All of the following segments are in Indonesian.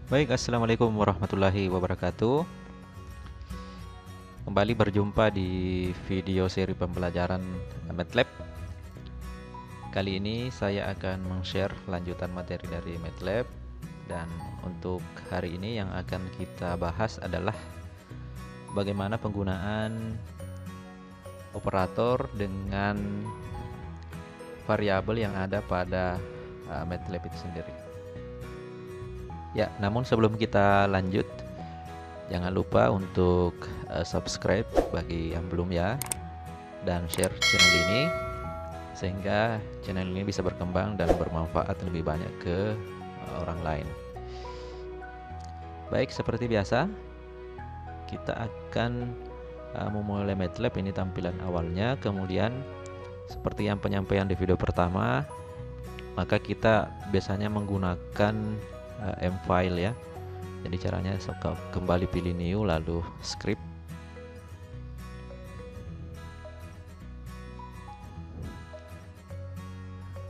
Baik, assalamualaikum warahmatullahi wabarakatuh. Kembali berjumpa di video seri pembelajaran MATLAB. Kali ini saya akan meng-share lanjutan materi dari MATLAB, dan untuk hari ini yang akan kita bahas adalah bagaimana penggunaan operator dengan variabel yang ada pada MATLAB itu sendiri. Ya, namun sebelum kita lanjut, jangan lupa untuk subscribe bagi yang belum ya, dan share channel ini sehingga channel ini bisa berkembang dan bermanfaat lebih banyak ke orang lain. Baik, seperti biasa kita akan memulai MATLAB. Ini tampilan awalnya. Kemudian seperti yang penyampaian di video pertama, maka kita biasanya menggunakan M-file ya. Jadi caranya kembali pilih new lalu script.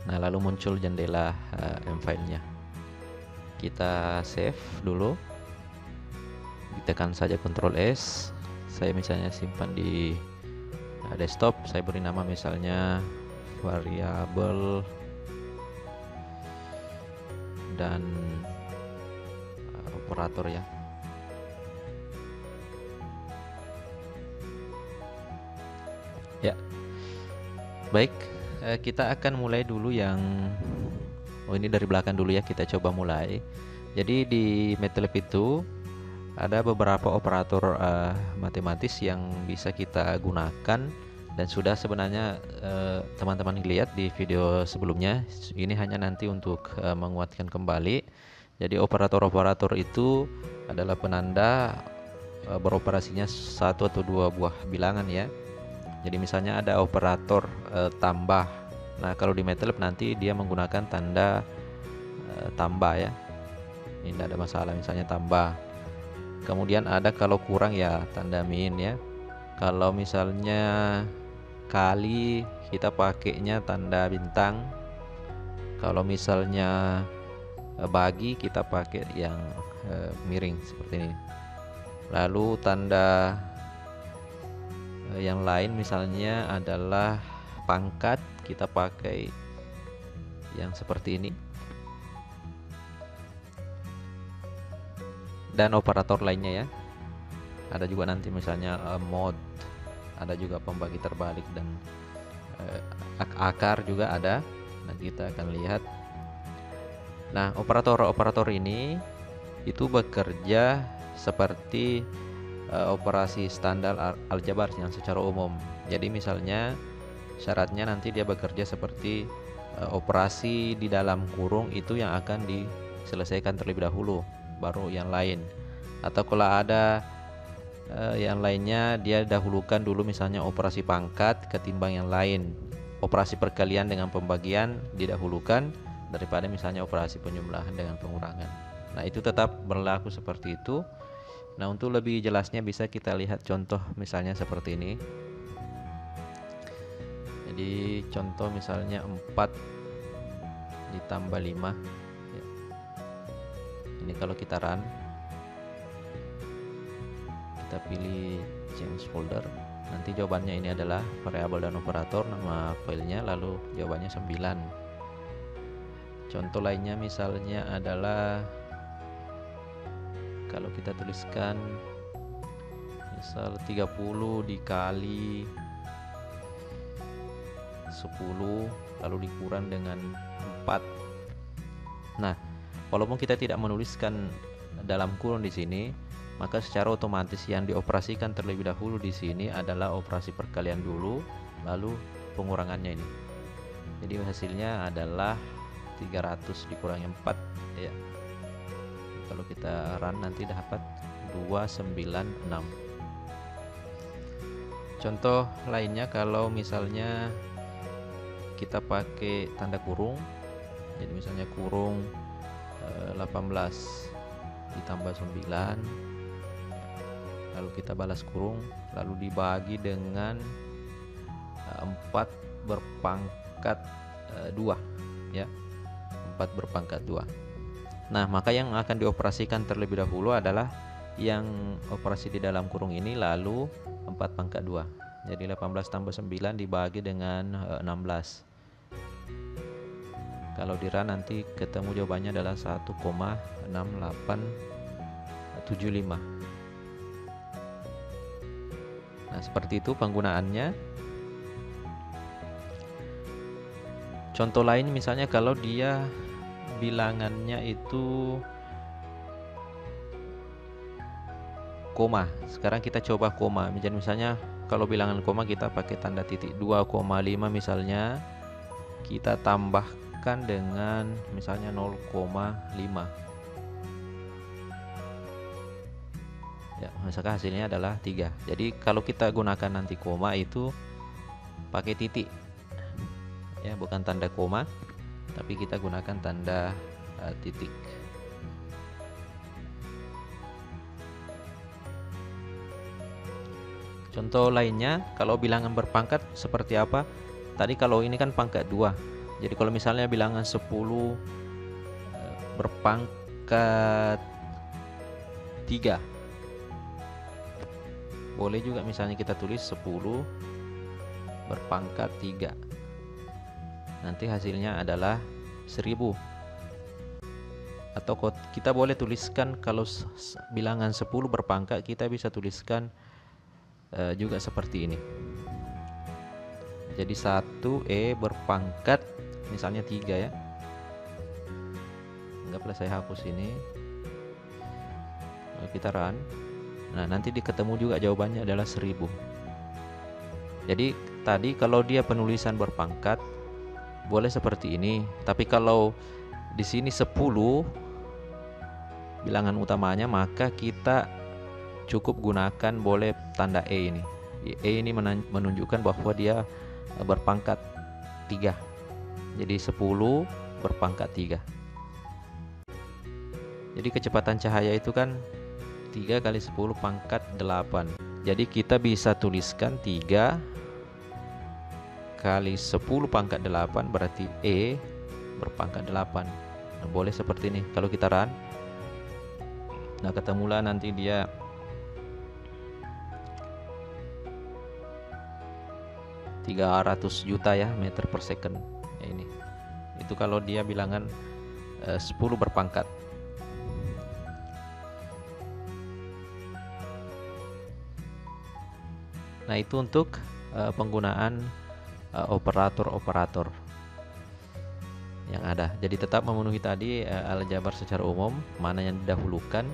Nah, lalu muncul jendela M-file-nya. Kita save dulu. Ditekan saja Ctrl S. Saya misalnya simpan di desktop. Saya beri nama misalnya variabel dan operator ya. Ya, baik, kita akan mulai dulu yang ini dari belakang dulu ya. Kita coba mulai. Jadi di MATLAB itu ada beberapa operator matematis yang bisa kita gunakan, dan sudah sebenarnya teman-teman lihat di video sebelumnya. Ini hanya nanti untuk menguatkan kembali. Jadi operator-operator itu adalah penanda beroperasinya satu atau dua buah bilangan ya. Jadi misalnya ada operator tambah. Nah, kalau di MATLAB nanti dia menggunakan tanda tambah ya. Ini tidak ada masalah, misalnya tambah. Kemudian ada kalau kurang ya tanda min ya. Kalau misalnya kali, kita pakainya tanda bintang. Kalau misalnya bagi, kita pakai yang miring seperti ini. Lalu tanda yang lain misalnya adalah pangkat, kita pakai yang seperti ini. Dan operator lainnya ya. Ada juga nanti misalnya mod, ada juga pembagi terbalik, dan akar juga ada. Nanti kita akan lihat. Nah, operator-operator ini itu bekerja seperti operasi standar aljabar yang secara umum. Jadi misalnya syaratnya nanti dia bekerja seperti operasi di dalam kurung itu yang akan diselesaikan terlebih dahulu, baru yang lain. Atau kalau ada yang lainnya, dia dahulukan dulu misalnya operasi pangkat ketimbang yang lain. Operasi perkalian dengan pembagian didahulukan daripada misalnya operasi penjumlahan dengan pengurangan. Nah, itu tetap berlaku seperti itu. Nah, untuk lebih jelasnya bisa kita lihat contoh misalnya seperti ini. Jadi contoh misalnya 4 ditambah 5 ya. Ini kalau kita run, kita pilih change folder, nanti jawabannya ini adalah variabel dan operator, nama filenya, lalu jawabannya 9. Contoh lainnya misalnya adalah kalau kita tuliskan misal 30 dikali 10 lalu dikurang dengan 4. Nah, walaupun kita tidak menuliskan dalam kurung di sini, maka secara otomatis yang dioperasikan terlebih dahulu di sini adalah operasi perkalian dulu, lalu pengurangannya ini. Jadi hasilnya adalah 300 dikurangi 4 ya. Kalau kita run nanti dapat 296. Contoh lainnya kalau misalnya kita pakai tanda kurung. Jadi misalnya kurung 18 ditambah 9, lalu kita balas kurung, lalu dibagi dengan 4 berpangkat 2 ya. 4 berpangkat 2. Nah, maka yang akan dioperasikan terlebih dahulu adalah yang operasi di dalam kurung ini, lalu 4 pangkat 2. Jadi 18 tambah 9 dibagi dengan 16. Kalau di run nanti ketemu jawabannya adalah 1,6875. Nah, seperti itu penggunaannya. Contoh lain misalnya kalau dia bilangannya itu koma. Sekarang kita coba koma. Misalnya kalau bilangan koma kita pakai tanda titik 2,5 misalnya, kita tambahkan dengan misalnya 0,5. Ya, misalkan hasilnya adalah 3. Jadi kalau kita gunakan nanti koma itu pakai titik. Ya, bukan tanda koma, tapi kita gunakan tanda titik. Contoh lainnya, kalau bilangan berpangkat seperti apa? Tadi kalau ini kan pangkat 2. Jadi kalau misalnya bilangan 10 berpangkat 3. Boleh juga misalnya kita tulis 10 berpangkat 3. Nanti hasilnya adalah 1000. Atau kita boleh tuliskan kalau bilangan 10 berpangkat, kita bisa tuliskan juga seperti ini. Jadi 1E berpangkat misalnya 3 ya. Anggaplah saya hapus ini. Lalu kita run. Nah, nanti ketemu juga jawabannya adalah 1000. Jadi tadi kalau dia penulisan berpangkat boleh seperti ini. Tapi kalau di sini 10 bilangan utamanya, maka kita cukup gunakan boleh tanda E ini. E ini menunjukkan bahwa dia berpangkat 3. Jadi 10 berpangkat 3. Jadi kecepatan cahaya itu kan 3 kali 10 pangkat 8. Jadi kita bisa tuliskan 3 kali 10 pangkat 8 berarti E berpangkat 8. Nah, boleh seperti ini. Kalau kita run, nah ketemulah nanti dia 300 juta ya meter per second ya. Ini itu kalau dia bilangan 10 berpangkat. Nah, itu untuk penggunaan operator-operator yang ada. Jadi tetap memenuhi tadi aljabar secara umum, mana yang didahulukan.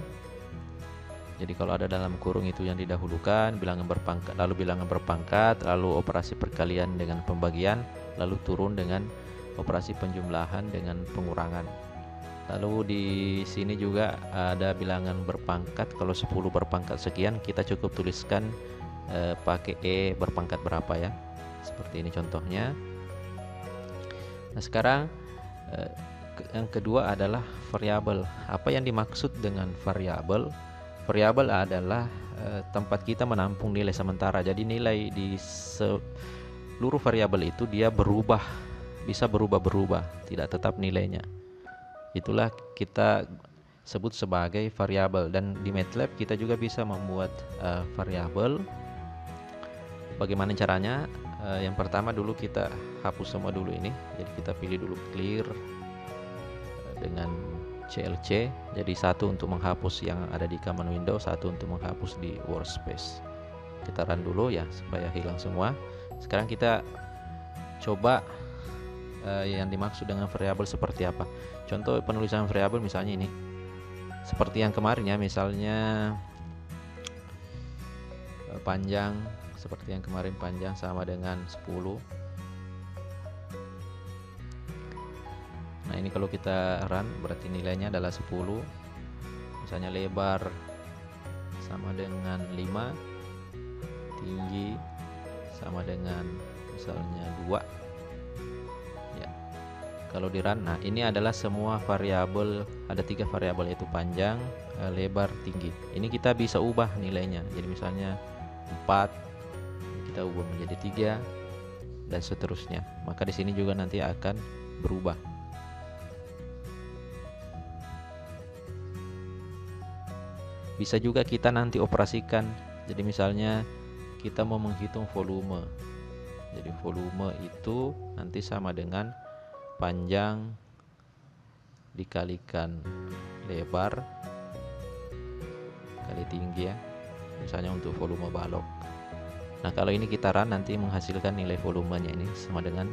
Jadi kalau ada dalam kurung itu yang didahulukan, bilangan berpangkat, lalu bilangan berpangkat, lalu operasi perkalian dengan pembagian, lalu turun dengan operasi penjumlahan dengan pengurangan. Lalu di sini juga ada bilangan berpangkat. Kalau 10 berpangkat sekian, kita cukup tuliskan pakai E berpangkat berapa ya. Seperti ini contohnya. Nah, sekarang yang kedua adalah variabel. Apa yang dimaksud dengan variabel? Variabel adalah tempat kita menampung nilai sementara. Jadi nilai di seluruh variabel itu dia berubah, bisa berubah-berubah, tidak tetap nilainya. Itulah kita sebut sebagai variabel. Dan di MATLAB kita juga bisa membuat variabel. Bagaimana caranya? Yang pertama dulu kita hapus semua dulu ini. Jadi kita pilih dulu clear dengan CLC. Jadi satu untuk menghapus yang ada di command window, satu untuk menghapus di workspace. Kita run dulu ya supaya hilang semua. Sekarang kita coba yang dimaksud dengan variabel seperti apa. Contoh penulisan variabel misalnya ini. Seperti yang kemarin ya, misalnya panjang, seperti yang kemarin panjang sama dengan 10. Nah, ini kalau kita run berarti nilainya adalah 10. Misalnya lebar sama dengan 5, tinggi sama dengan misalnya 2 ya. Kalau di run, nah ini adalah semua variabel, ada 3 variabel yaitu panjang, lebar, tinggi. Ini kita bisa ubah nilainya. Jadi misalnya 4 kita ubah menjadi 3 dan seterusnya. Maka di sini juga nanti akan berubah. bisa juga kita nanti operasikan. Jadi misalnya kita mau menghitung volume, jadi volume itu nanti sama dengan panjang dikalikan lebar kali tinggi ya, misalnya untuk volume balok. Nah kalau ini kita run nanti menghasilkan nilai volumenya ini sama dengan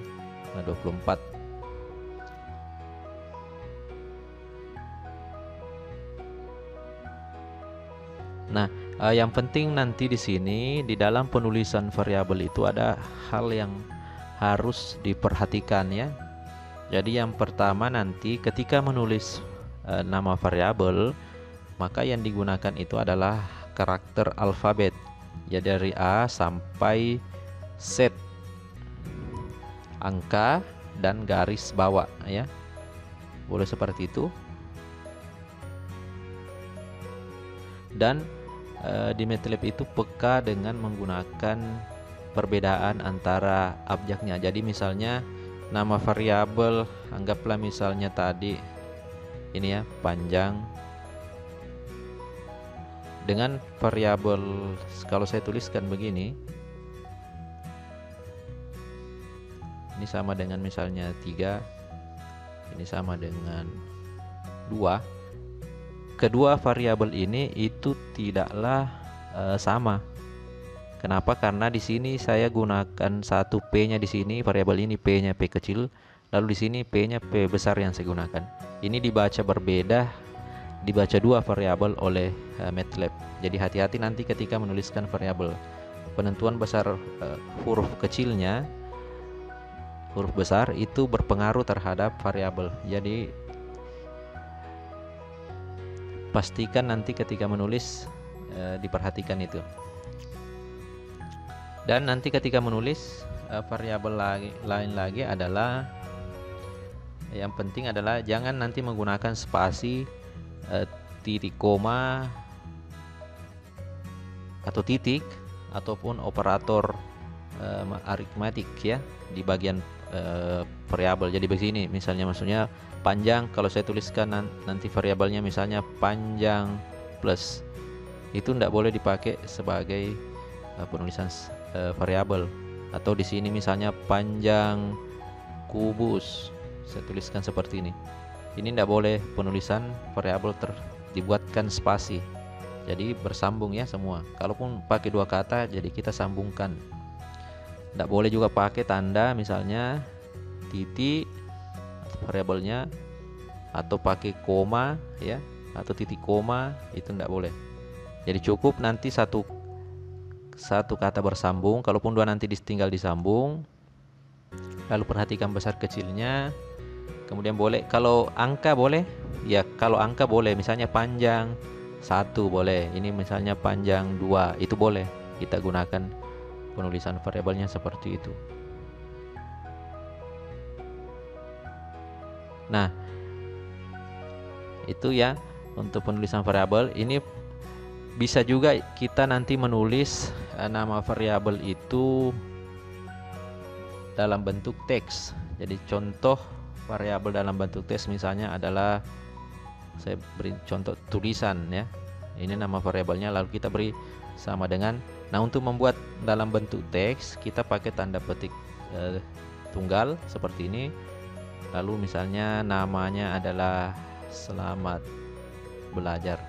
24. Nah yang penting nanti di sini di dalam penulisan variabel itu ada hal yang harus diperhatikan ya. Jadi yang pertama nanti ketika menulis nama variabel, maka yang digunakan itu adalah karakter alfabet ya, dari A sampai Z, angka dan garis bawah ya, boleh seperti itu. Dan di MATLAB itu peka dengan menggunakan perbedaan antara abjadnya. Jadi misalnya nama variabel, anggaplah misalnya tadi ini ya, panjang, dengan variabel kalau saya tuliskan begini, ini sama dengan misalnya 3, ini sama dengan 2. Kedua variabel ini itu tidaklah sama. Kenapa? Karena di sini saya gunakan satu P-nya di sini, variabel ini P-nya P kecil, lalu di sini P-nya P besar yang saya gunakan. Ini dibaca berbeda, dibaca dua variabel oleh MATLAB. Jadi hati-hati nanti ketika menuliskan variabel. Penentuan besar huruf kecilnya, huruf besar itu berpengaruh terhadap variabel. Jadi pastikan nanti ketika menulis diperhatikan itu. Dan nanti ketika menulis variabel lain lagi adalah yang penting adalah jangan nanti menggunakan spasi, titik koma atau titik ataupun operator aritmatik ya di bagian variabel. Jadi begini misalnya, maksudnya panjang, kalau saya tuliskan nanti variabelnya misalnya panjang plus, itu tidak boleh dipakai sebagai penulisan variabel. Atau di sini misalnya panjang kubus, saya tuliskan seperti ini tidak boleh penulisan variabel dibuatkan spasi, jadi bersambung ya semua. Kalaupun pakai dua kata, jadi kita sambungkan. Tidak boleh juga pakai tanda misalnya titik variabelnya, atau pakai koma ya, atau titik koma, itu tidak boleh. Jadi cukup nanti satu kata bersambung. Kalaupun dua nanti tinggal disambung. Lalu perhatikan besar kecilnya. Kemudian boleh kalau angka boleh ya, kalau angka boleh misalnya panjang 1 boleh, ini misalnya panjang 2, itu boleh kita gunakan penulisan variabelnya seperti itu. Nah itu ya untuk penulisan variabel. Ini bisa juga kita nanti menulis nama variabel itu dalam bentuk teks. Jadi contoh variabel dalam bentuk teks misalnya adalah, saya beri contoh tulisan ya, ini nama variabelnya, lalu kita beri sama dengan. Nah untuk membuat dalam bentuk teks kita pakai tanda petik tunggal seperti ini, lalu misalnya namanya adalah selamat belajar,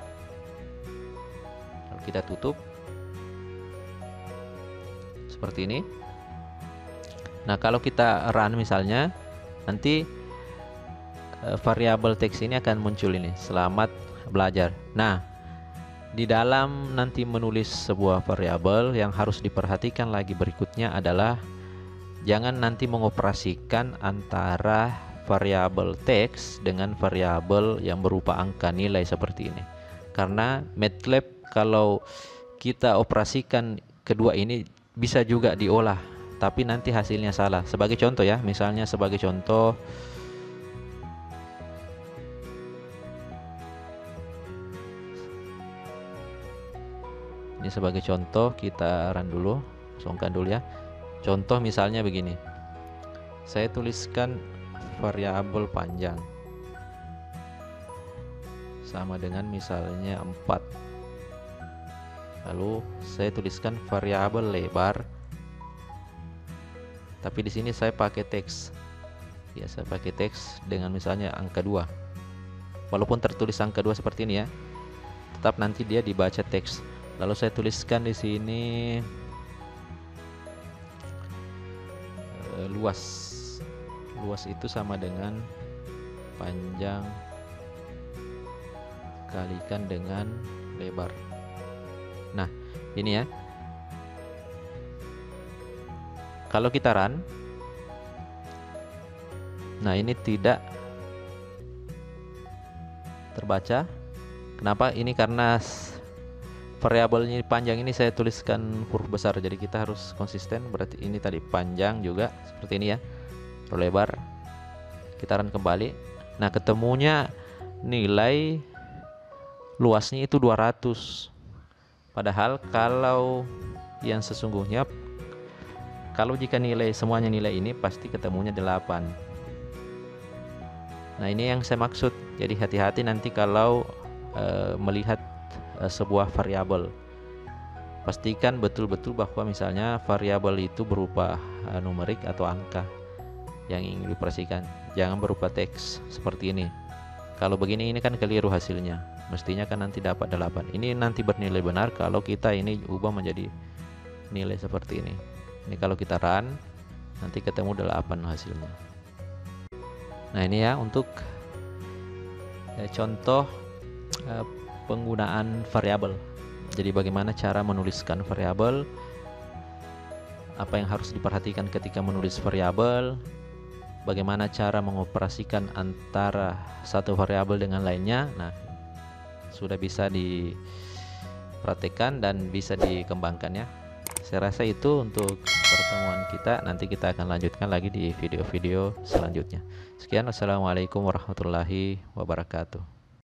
lalu kita tutup seperti ini. Nah kalau kita run misalnya, nanti variabel teks ini akan muncul ini, selamat belajar. Nah di dalam nanti menulis sebuah variabel yang harus diperhatikan lagi berikutnya adalah jangan nanti mengoperasikan antara variabel teks dengan variabel yang berupa angka nilai seperti ini. Karena MATLAB kalau kita operasikan kedua ini bisa juga diolah, tapi nanti hasilnya salah. Sebagai contoh ya, misalnya sebagai contoh ini, sebagai contoh kita run dulu, kosongkan dulu ya. Contoh misalnya begini, saya tuliskan variabel panjang sama dengan misalnya 4. lalu saya tuliskan variabel lebar, tapi di sini saya pakai teks ya, saya pakai teks dengan misalnya angka 2. Walaupun tertulis angka 2 seperti ini ya, tetap nanti dia dibaca teks. Lalu saya tuliskan di sini luas itu sama dengan panjang kalikan dengan lebar. Nah ini ya, kalau kita run, nah ini tidak terbaca. Kenapa? Ini karena variabelnya panjang ini saya tuliskan huruf besar, jadi kita harus konsisten. Berarti ini tadi panjang juga seperti ini ya, lebar. Kita run kembali. Nah ketemunya nilai luasnya itu 200. Padahal kalau yang sesungguhnya, kalau jika nilai semuanya nilai ini, pasti ketemunya 8. Nah ini yang saya maksud. Jadi hati-hati nanti kalau melihat sebuah variabel. Pastikan betul-betul bahwa misalnya variabel itu berupa numerik atau angka yang ingin dioperasikan, jangan berupa teks seperti ini. Kalau begini ini kan keliru hasilnya. Mestinya kan nanti dapat 8. Ini nanti bernilai benar kalau kita ini ubah menjadi nilai seperti ini. Ini kalau kita run nanti ketemu 8 hasilnya. Nah ini ya untuk contoh penggunaan variabel. Jadi bagaimana cara menuliskan variabel, apa yang harus diperhatikan ketika menulis variabel, bagaimana cara mengoperasikan antara satu variabel dengan lainnya. Nah sudah bisa dipraktekkan dan bisa dikembangkan ya. Saya rasa itu untuk pertemuan kita. Nanti kita akan lanjutkan lagi di video-video selanjutnya. Sekian, wassalamualaikum warahmatullahi wabarakatuh.